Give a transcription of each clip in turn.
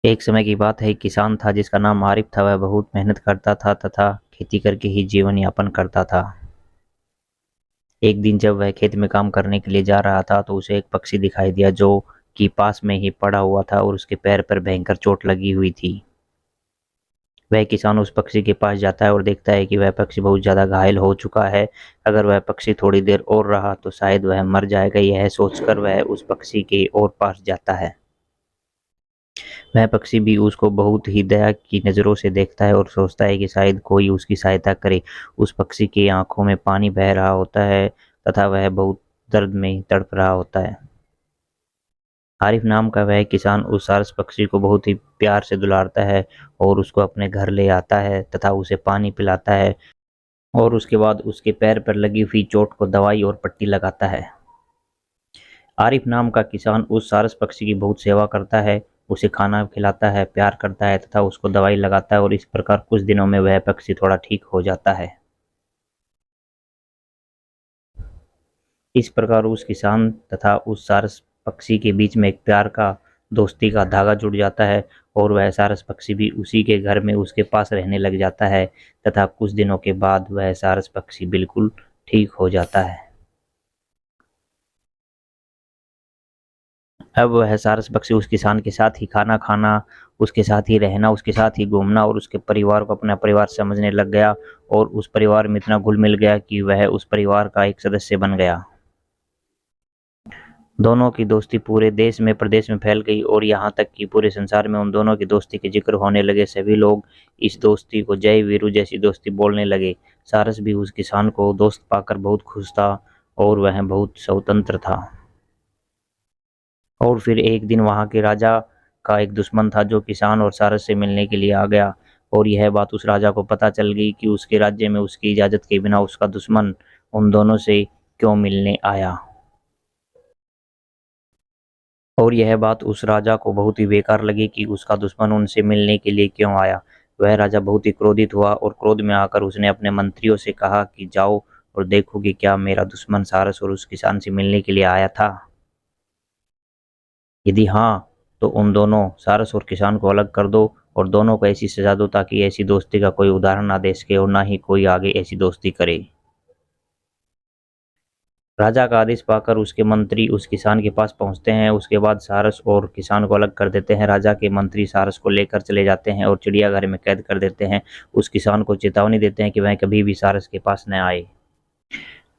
एक समय की बात है, एक किसान था जिसका नाम आरिफ था। वह बहुत मेहनत करता था तथा खेती करके ही जीवन यापन करता था। एक दिन जब वह खेत में काम करने के लिए जा रहा था तो उसे एक पक्षी दिखाई दिया जो कि पास में ही पड़ा हुआ था और उसके पैर पर भयंकर चोट लगी हुई थी। वह किसान उस पक्षी के पास जाता है और देखता है कि वह पक्षी बहुत ज्यादा घायल हो चुका है। अगर वह पक्षी थोड़ी देर और रहा तो शायद वह मर जाएगा। यह सोचकर वह उस पक्षी के और पास जाता है। वह पक्षी भी उसको बहुत ही दया की नज़रों से देखता है और सोचता है कि शायद कोई उसकी सहायता करे। उस पक्षी की आंखों में पानी बह रहा होता है तथा वह बहुत दर्द में तड़प रहा होता है। आरिफ नाम का वह किसान उस सारस पक्षी को बहुत ही प्यार से दुलारता है और उसको अपने घर ले आता है तथा उसे पानी पिलाता है और उसके बाद उसके पैर पर लगी हुई चोट को दवाई और पट्टी लगाता है। आरिफ नाम का किसान उस सारस पक्षी की बहुत सेवा करता है, उसे खाना खिलाता है, प्यार करता है तथा उसको दवाई लगाता है और इस प्रकार कुछ दिनों में वह पक्षी थोड़ा ठीक हो जाता है। इस प्रकार उस किसान तथा उस सारस पक्षी के बीच में एक प्यार का, दोस्ती का धागा जुड़ जाता है और वह सारस पक्षी भी उसी के घर में उसके पास रहने लग जाता है तथा कुछ दिनों के बाद वह सारस पक्षी बिल्कुल ठीक हो जाता है। अब वह सारस पक्षी उस किसान के साथ ही खाना खाना, उसके साथ ही रहना, उसके साथ ही घूमना और उसके परिवार को अपना परिवार समझने लग गया और उस परिवार में इतना घुल मिल गया कि वह उस परिवार का एक सदस्य बन गया। दोनों की दोस्ती पूरे देश में, प्रदेश में फैल गई और यहाँ तक कि पूरे संसार में उन दोनों की दोस्ती के जिक्र होने लगे। सभी लोग इस दोस्ती को जय वीरू जैसी दोस्ती बोलने लगे। सारस भी उस किसान को दोस्त पाकर बहुत खुश था और वह बहुत स्वतंत्र था। और फिर एक दिन वहां के राजा का एक दुश्मन था जो किसान और सारस से मिलने के लिए आ गया और यह बात उस राजा को पता चल गई कि उसके राज्य में उसकी इजाजत के बिना उसका दुश्मन उन दोनों से क्यों मिलने आया। और यह बात उस राजा को बहुत ही बेकार लगी कि उसका दुश्मन उनसे मिलने के लिए क्यों आया। वह राजा बहुत ही क्रोधित हुआ और क्रोध में आकर उसने अपने मंत्रियों से कहा कि जाओ और देखो कि क्या मेरा दुश्मन सारस और उस किसान से मिलने के लिए आया था। यदि हाँ, तो उन दोनों सारस और किसान को अलग कर दो और दोनों को ऐसी सजा दो ताकि ऐसी दोस्ती का कोई उदाहरण ना दे सके और ना ही कोई आगे ऐसी दोस्ती करे। राजा का आदेश पाकर उसके मंत्री उस किसान के पास पहुंचते हैं। उसके बाद सारस और किसान को अलग कर देते हैं। राजा के मंत्री सारस को लेकर चले जाते हैं और चिड़ियाघर में कैद कर देते हैं। उस किसान को चेतावनी देते हैं कि वह कभी भी सारस के पास न आए।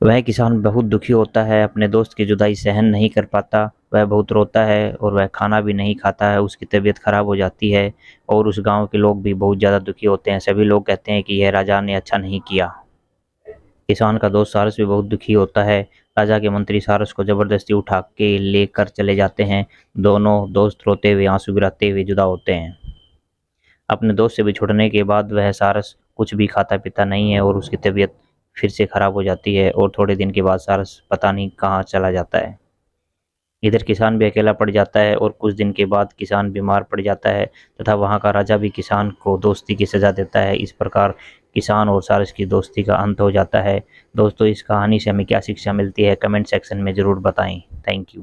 वह किसान बहुत दुखी होता है, अपने दोस्त की जुदाई सहन नहीं कर पाता। वह बहुत रोता है और वह खाना भी नहीं खाता है। उसकी तबीयत खराब हो जाती है और उस गांव के लोग भी बहुत ज़्यादा दुखी होते हैं। सभी लोग कहते हैं कि यह राजा ने अच्छा नहीं किया। किसान का दोस्त सारस भी बहुत दुखी होता है। राजा के मंत्री सारस को जबरदस्ती उठा के लेकर चले जाते हैं। दोनों दोस्त रोते हुए, आंसू गिराते हुए जुदा होते हैं। अपने दोस्त से बिछुड़ने के बाद वह सारस कुछ भी खाता पीता नहीं है और उसकी तबीयत फिर से खराब हो जाती है और थोड़े दिन के बाद सारस पता नहीं कहाँ चला जाता है। इधर किसान भी अकेला पड़ जाता है और कुछ दिन के बाद किसान बीमार पड़ जाता है तथा वहाँ का राजा भी किसान को दोस्ती की सजा देता है। इस प्रकार किसान और सारस की दोस्ती का अंत हो जाता है। दोस्तों, इस कहानी से हमें क्या शिक्षा मिलती है, कमेंट सेक्शन में ज़रूर बताएं। Thank you.